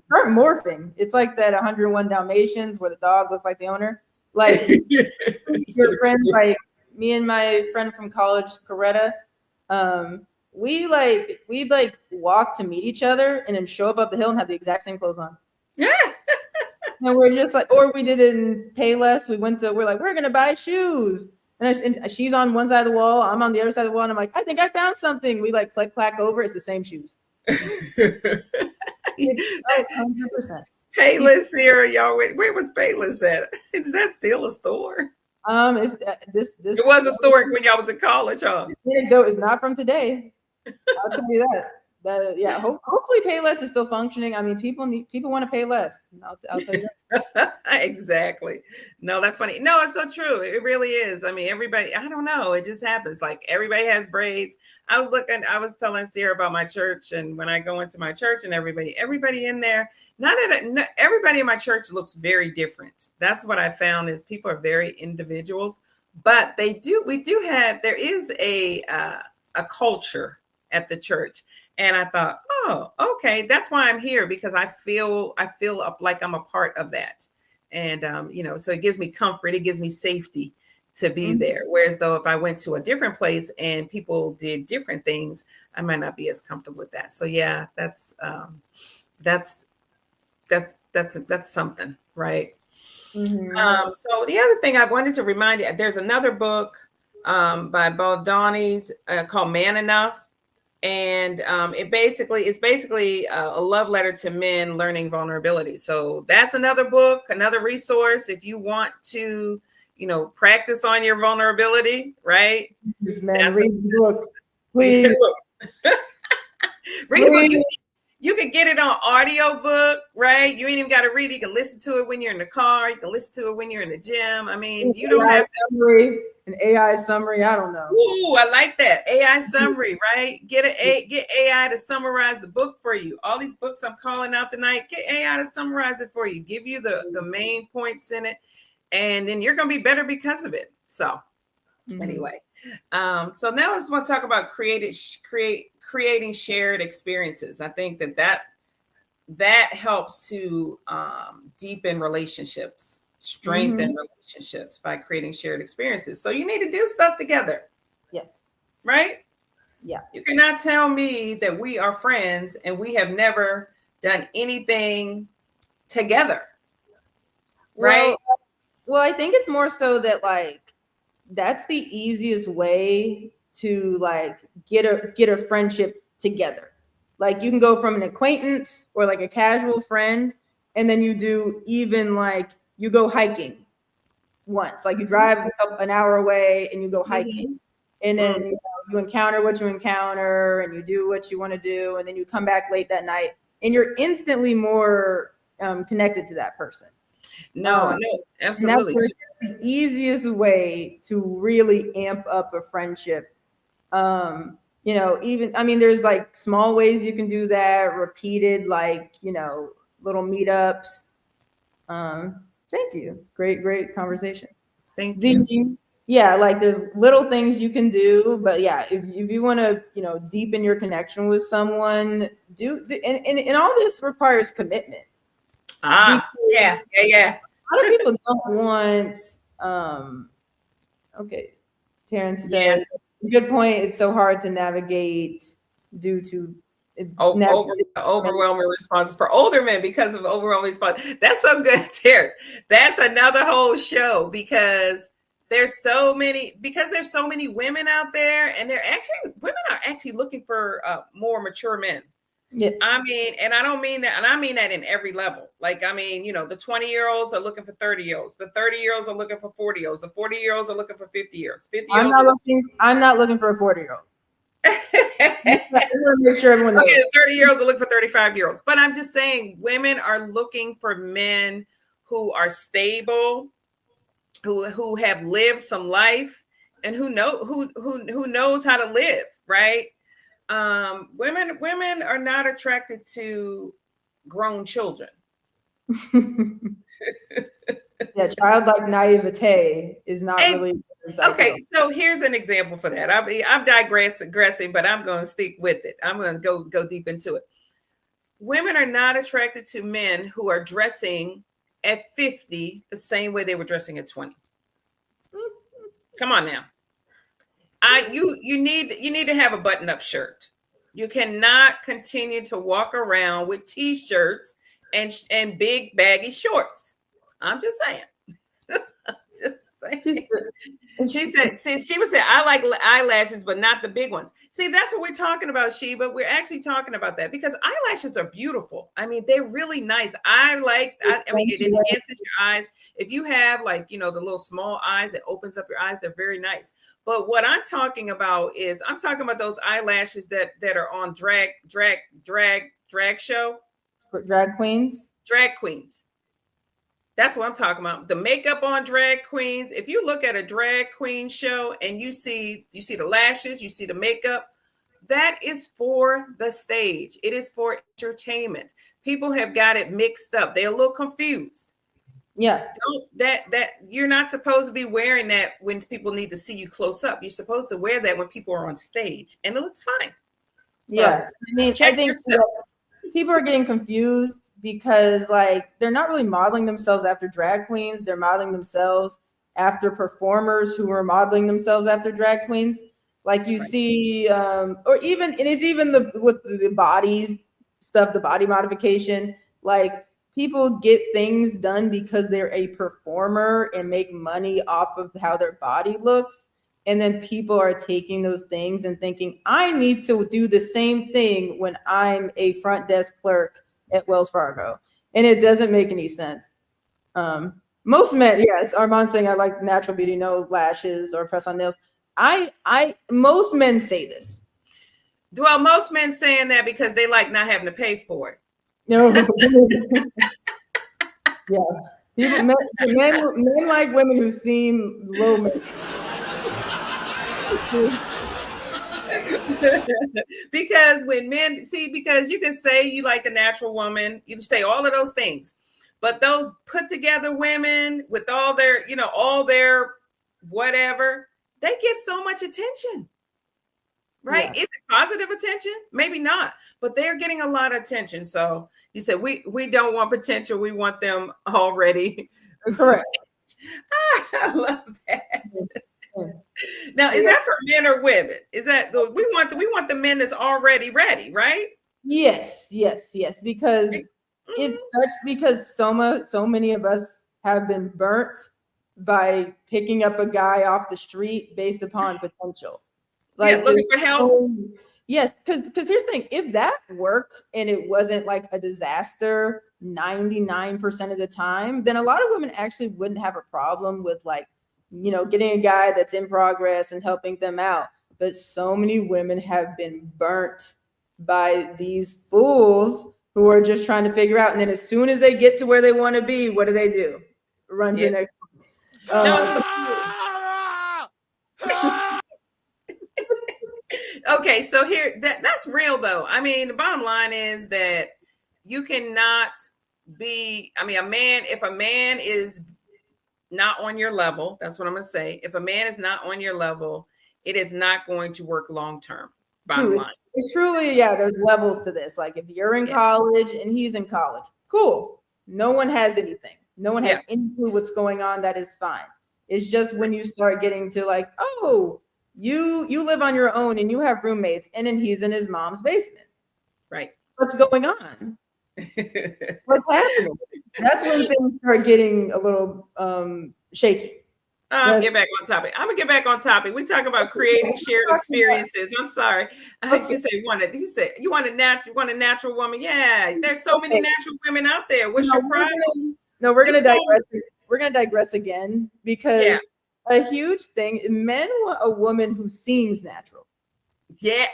start morphing. It's like that 101 Dalmatians where the dog looks like the owner. Like your friends, like me and my friend from college, Coretta, we'd walk to meet each other and then show up the hill and have the exact same clothes on. Yeah. And we're just like, or we did it in Payless. We're like, we're gonna buy shoes. And she's on one side of the wall, I'm on the other side of the wall, and I'm like, I think I found something. We like click clack over, it's the same shoes. It's 100%. Payless here, y'all. Where was Payless at? Is that still a store? This it was a store when y'all was in college, huh? It's not from today. I'll tell you that. Yeah, hopefully Payless is still functioning. I mean, people want to pay less. I'll tell you that. Exactly. No, that's funny. No, it's so true. It really is. I mean, everybody, I don't know. It just happens. Like everybody has braids. I was telling Sierra about my church, and when I go into my church and everybody in there, everybody in my church looks very different. That's what I found is people are very individuals, but there is a culture at the church. And I thought, oh, okay, that's why I'm here, because I feel like I'm a part of that. And, so it gives me comfort. It gives me safety to be there. Whereas though, if I went to a different place and people did different things, I might not be as comfortable with that. So yeah, that's something, right? Mm-hmm. So the other thing I wanted to remind you, there's another book by Baldani's called Man Enough. And it's basically a love letter to men learning vulnerability. So that's another book, another resource if you want to, practice on your vulnerability, right? Man, read the book, please. Read the book. You can get it on audiobook, right? You ain't even got to read it. You can listen to it when you're in the car. You can listen to it when you're in the gym. I mean, you don't have an AI summary. I don't know. Ooh, I like that. AI summary, right? Get AI to summarize the book for you. All these books I'm calling out tonight, get AI to summarize it for you. Give you the main points in it, and then you're going to be better because of it. So anyway, so now I just want to talk about creating shared experiences. I think that helps to deepen relationships, strengthen relationships by creating shared experiences. So you need to do stuff together. Yes. Right? Yeah. You cannot tell me that we are friends and we have never done anything together. Right? Well, I think it's more so that that's the easiest way to get a friendship together. Like you can go from an acquaintance or like a casual friend, and then you do even you go hiking once. Like you drive an hour away and you go hiking, and then you encounter what you encounter and you do what you want to do, and then you come back late that night and you're instantly more connected to that person. No, absolutely. That's the easiest way to really amp up a friendship. There's small ways you can do that, repeated, little meetups. Thank you. Great conversation. Thank you. Yeah, there's little things you can do, but yeah, if you want to, deepen your connection with someone, and all this requires commitment. Yeah. A lot of people don't want. Okay, Terrence says, good point. It's so hard to navigate due to overwhelming responses for older men because of overwhelming response. That's so good, Terrence. That's another whole show because there's so many, because there's so many women out there, and women are actually looking for more mature men. Yes. I mean, and I don't mean that, and I mean that in every level. Like, I mean, the 20-year-olds are looking for 30-years. The 30-years are looking for 40-years. The 40-years are looking for 50-years. 50-years. I'm not looking for a 40-year-old. I Okay, want to make sure everyone knows. 30-years are looking for 35-years. But I'm just saying, women are looking for men who are stable, who have lived some life, and who knows how to live, right? Women are not attracted to grown children. Yeah, childlike naivete is not really okay. So here's an example for that. I'm digressing, but I'm going to stick with it. I'm going to go deep into it. Women are not attracted to men who are dressing at 50 the same way they were dressing at 20. Come on now. You need to have a button-up shirt. You cannot continue to walk around with t-shirts and big baggy shorts. I'm just saying. Just saying. She said, she was saying, I like eyelashes, but not the big ones. See, that's what we're talking about, Sheba. We're actually talking about that because eyelashes are beautiful. I mean, they're really nice. I mean, it enhances your eyes. If you have the little small eyes, it opens up your eyes. They're very nice. But what I'm talking about those eyelashes that are on drag show. Drag queens. Drag queens. That's what I'm talking about. The makeup on drag queens. If you look at a drag queen show and you see the lashes, you see the makeup, that is for the stage. It is for entertainment. People have got it mixed up. They're a little confused. Yeah. That you're not supposed to be wearing that when people need to see you close up. You're supposed to wear that when people are on stage, and it looks fine. Yeah. I think people are getting confused because they're not really modeling themselves after drag queens. They're modeling themselves after performers who are modeling themselves after drag queens. Like you see, or even, and it's even with the bodies stuff, the body modification, like people get things done because they're a performer and make money off of how their body looks. And then people are taking those things and thinking, I need to do the same thing when I'm a front desk clerk at Wells Fargo. And it doesn't make any sense. Most men, yes, Armand's saying I like natural beauty, no lashes or press on nails. Most men say this. Well, most men saying that because they like not having to pay for it. No. Yeah. Men like women who seem low maintenance. Because when men because you can say you like a natural woman, you can say all of those things, but those put together women with all their whatever, they get so much attention, right? Yeah. Is it positive attention? Maybe not, but they're getting a lot of attention. So you said we don't want potential, we want them already. Correct. I love that. Now, is that for men or women? Is that we want the men that's already ready, right? Yes, because because so many of us have been burnt by picking up a guy off the street based upon potential. Looking for help. Yes, because here's the thing: if that worked and it wasn't like a disaster 99% of the time, then a lot of women actually wouldn't have a problem with getting a guy that's in progress and helping them out. But so many women have been burnt by these fools who are just trying to figure out. And then as soon as they get to where they want to be, what do? Run to the next one. Okay, so here that's real though. I mean, the bottom line is that you cannot be, if a man is not on your level, that's what I'm going to say. If a man is not on your level, it is not going to work long term. Bottom line. It's truly, there's levels to this. Like if you're in college and he's in college, cool. No one has anything. No one has any clue what's going on. That is fine. It's just when you start getting to you live on your own and you have roommates, and then he's in his mom's basement. Right. What's going on? What's happening? That's when things start getting a little shaky. I'm get back on topic. I'm gonna get back on topic. We talk about creating shared experiences. I'm sorry. She said, He said, you want a natural woman? Yeah, there's so many natural women out there. What's your problem? We're gonna digress. We're gonna digress again because a huge thing. Men want a woman who seems natural. Yeah.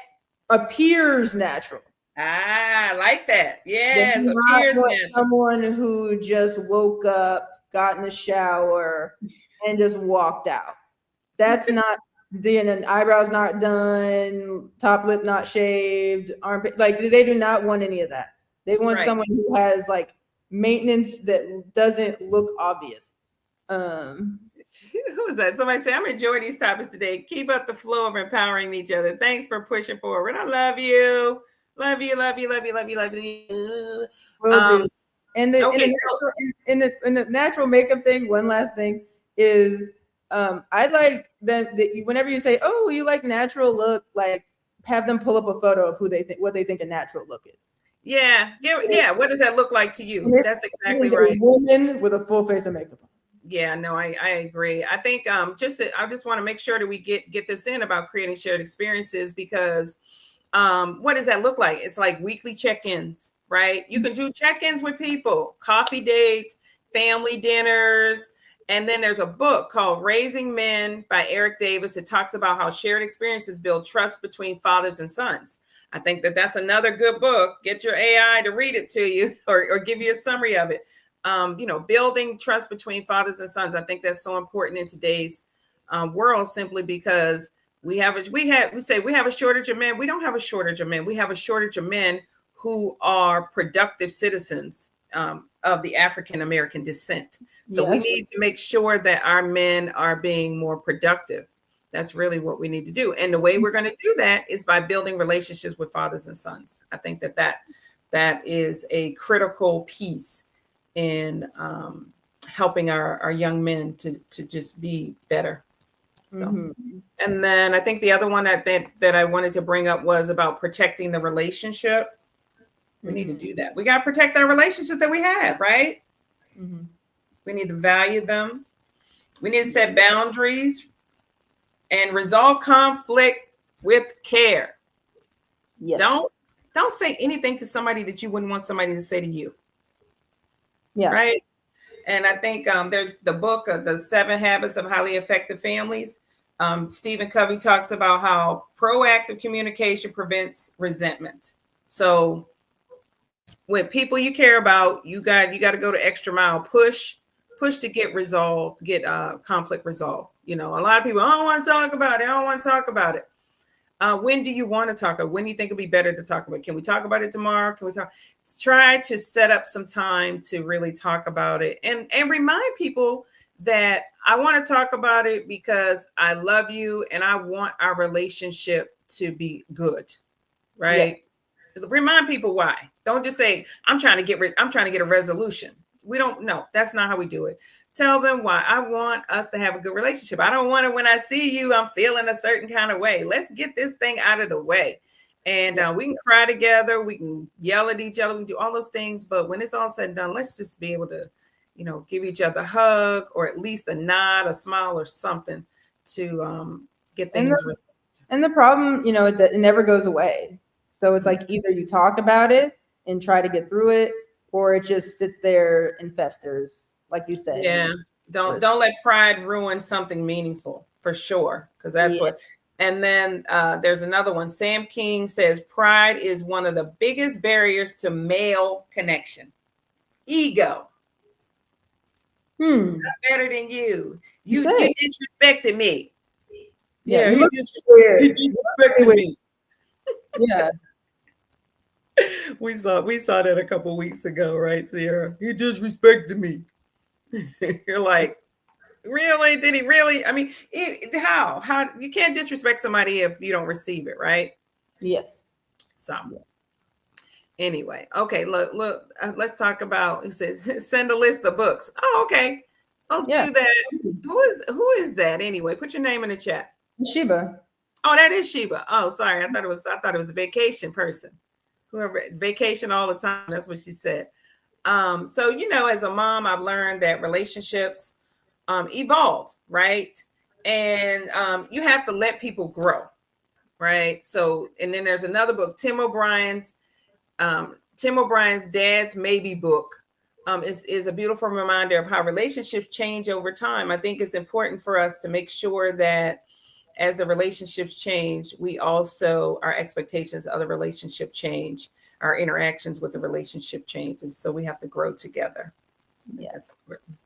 Appears natural. I like that. Yes, appears natural. Someone who just woke up, got in the shower, and just walked out. That's not the eyebrows not done, top lip not shaved, armpit, like they do not want any of that. They want someone who has like maintenance that doesn't look obvious. Who was that? Somebody said, I'm enjoying these topics today. Keep up the flow of empowering each other. Thanks for pushing forward. I love you. Love you, love you, love you, love you, love you. Will do. And in the natural makeup thing, one last thing is I like that whenever you say, oh, you like natural look, like have them pull up a photo of what they think a natural look is. Yeah. What does that look like to you? That's exactly right. A woman with a full face of makeup on. Yeah, no, I agree. I think I just want to make sure that we get this in about creating shared experiences, because what does that look like? It's like weekly check-ins, right? You can do check-ins with people, coffee dates, family dinners. And then there's a book called Raising Men by Eric Davis. It talks about how shared experiences build trust between fathers and sons. I think that's another good book. Get your AI to read it to you or give you a summary of it. Building trust between fathers and sons. I think that's so important in today's world, simply because we have a shortage of men. We don't have a shortage of men. We have a shortage of men who are productive citizens of the African American descent. So we need to make sure that our men are being more productive. That's really what we need to do. And the way we're going to do that is by building relationships with fathers and sons. I think that is a critical piece in helping our young men to just be better. So. And then I think the other one that I wanted to bring up was about protecting the relationship. We need to do that. We got to protect our relationships that we have, right? We need to value them. We need to set boundaries and resolve conflict with care. Yes. Don't say anything to somebody that you wouldn't want somebody to say to you. Yeah. Right. And I think there's the book of the 7 Habits of Highly Effective Families. Stephen Covey talks about how proactive communication prevents resentment. So with people you care about, you got to go to extra mile, push to get resolved, get conflict resolved. A lot of people, I don't want to talk about it. When do you want to talk about it? When do you think it'd be better to talk about it? Can we talk about it tomorrow? Try to set up some time to really talk about it and remind people that I want to talk about it because I love you and I want our relationship to be good. Right. Yes. Remind people why. Don't just say, I'm trying to get a resolution. We don't know. That's not how we do it. Tell them why. I want us to have a good relationship. I don't want it when I see you, I'm feeling a certain kind of way. Let's get this thing out of the way. And we can cry together. We can yell at each other. We can do all those things. But when it's all said and done, let's just be able to, give each other a hug or at least a nod, a smile or something to get things resolved. And the problem, it never goes away. So it's like either you talk about it and try to get through it, or it just sits there and festers, like you said. Yeah. Don't let pride ruin something meaningful, for sure. Because that's what. And then there's another one. Sam King says pride is one of the biggest barriers to male connection. Ego. Not better than you. You disrespected me. Yeah, he disrespected me. Yeah. We saw that a couple weeks ago, right, Sierra? He disrespected me. You're like, really? Did he really? I mean, how you can't disrespect somebody if you don't receive it, right? Yes. So anyway, okay, look, let's talk about, he says, send a list of books. Oh, okay. I'll do that. Who is that anyway? Put your name in the chat. Sheba. Oh, that is Sheba. Oh, sorry. I thought it was a vacation person. Whoever vacation all the time. That's what she said. So, as a mom, I've learned that relationships evolve, right? And you have to let people grow, right? So, and then there's another book, Tim O'Brien's Dad's Maybe book. Is a beautiful reminder of how relationships change over time. I think it's important for us to make sure that as the relationships change, we also, our expectations of the relationship change, our interactions with the relationship changes. So we have to grow together. Yeah.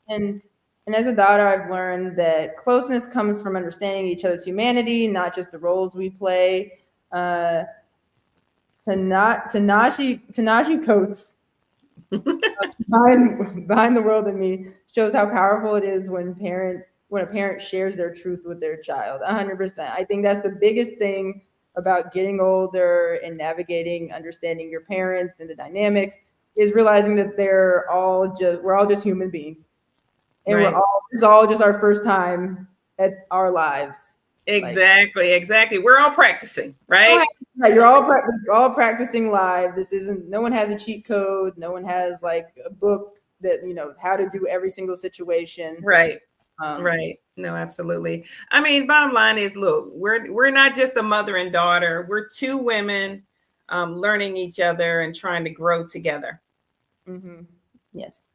And as a daughter, I've learned that closeness comes from understanding each other's humanity, not just the roles we play. Tanashi Coates, behind the world in me, shows how powerful it is when a parent shares their truth with their child. 100%. I think that's the biggest thing about getting older and navigating, understanding your parents and the dynamics, is realizing that we're all just human beings, and right. it's all just our first time at our lives. Exactly. We're all practicing, right? You're all practicing live. No one has a cheat code. No one has like a book that, how to do every single situation. Right. Right. No, absolutely. I mean, bottom line is, look, we're not just a mother and daughter. We're two women learning each other and trying to grow together. Mm-hmm. Yes.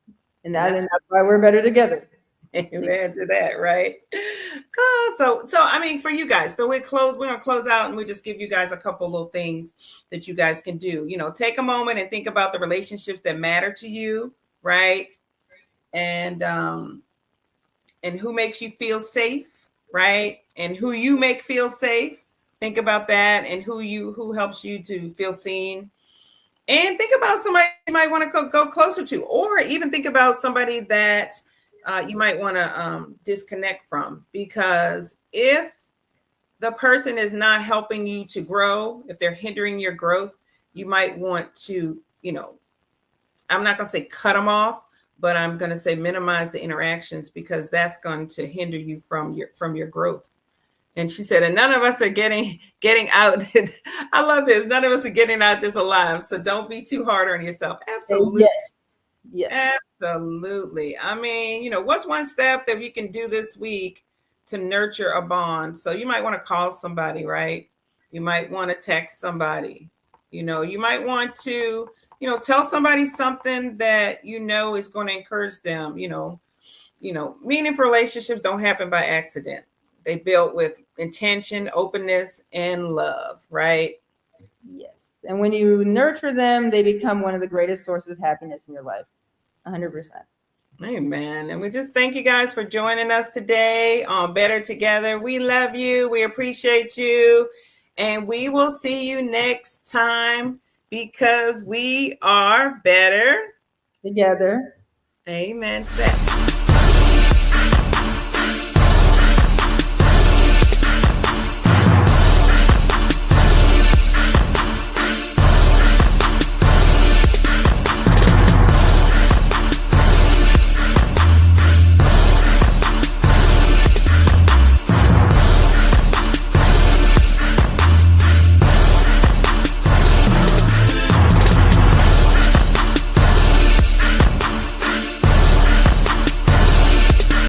And that's why we're better together. Amen to that, right? So I mean, for you guys, so we're gonna close out, and we just give you guys a couple little things that you guys can do. Take a moment and think about the relationships that matter to you, right? And who makes you feel safe, right? And who you make feel safe. Think about that, and who helps you to feel seen. And think about somebody you might want to go closer to, or even think about somebody that you might want to disconnect from, because if the person is not helping you to grow, if they're hindering your growth, you might want to, I'm not going to say cut them off, but I'm going to say minimize the interactions, because that's going to hinder you from your growth. And she said, and none of us are getting out. I love this. None of us are getting out this alive. So don't be too hard on yourself. Absolutely. Yes. Absolutely. I mean, what's one step that we can do this week to nurture a bond? So you might want to call somebody, right? You might want to text somebody. You might want to, tell somebody something that is going to encourage them. Meaningful relationships don't happen by accident. They built with intention, openness, and love, right? Yes. And when you nurture them, they become one of the greatest sources of happiness in your life. 100%. Amen. And we just thank you guys for joining us today on Better Together. We love you. We appreciate you. And we will see you next time, because we are better together. Amen.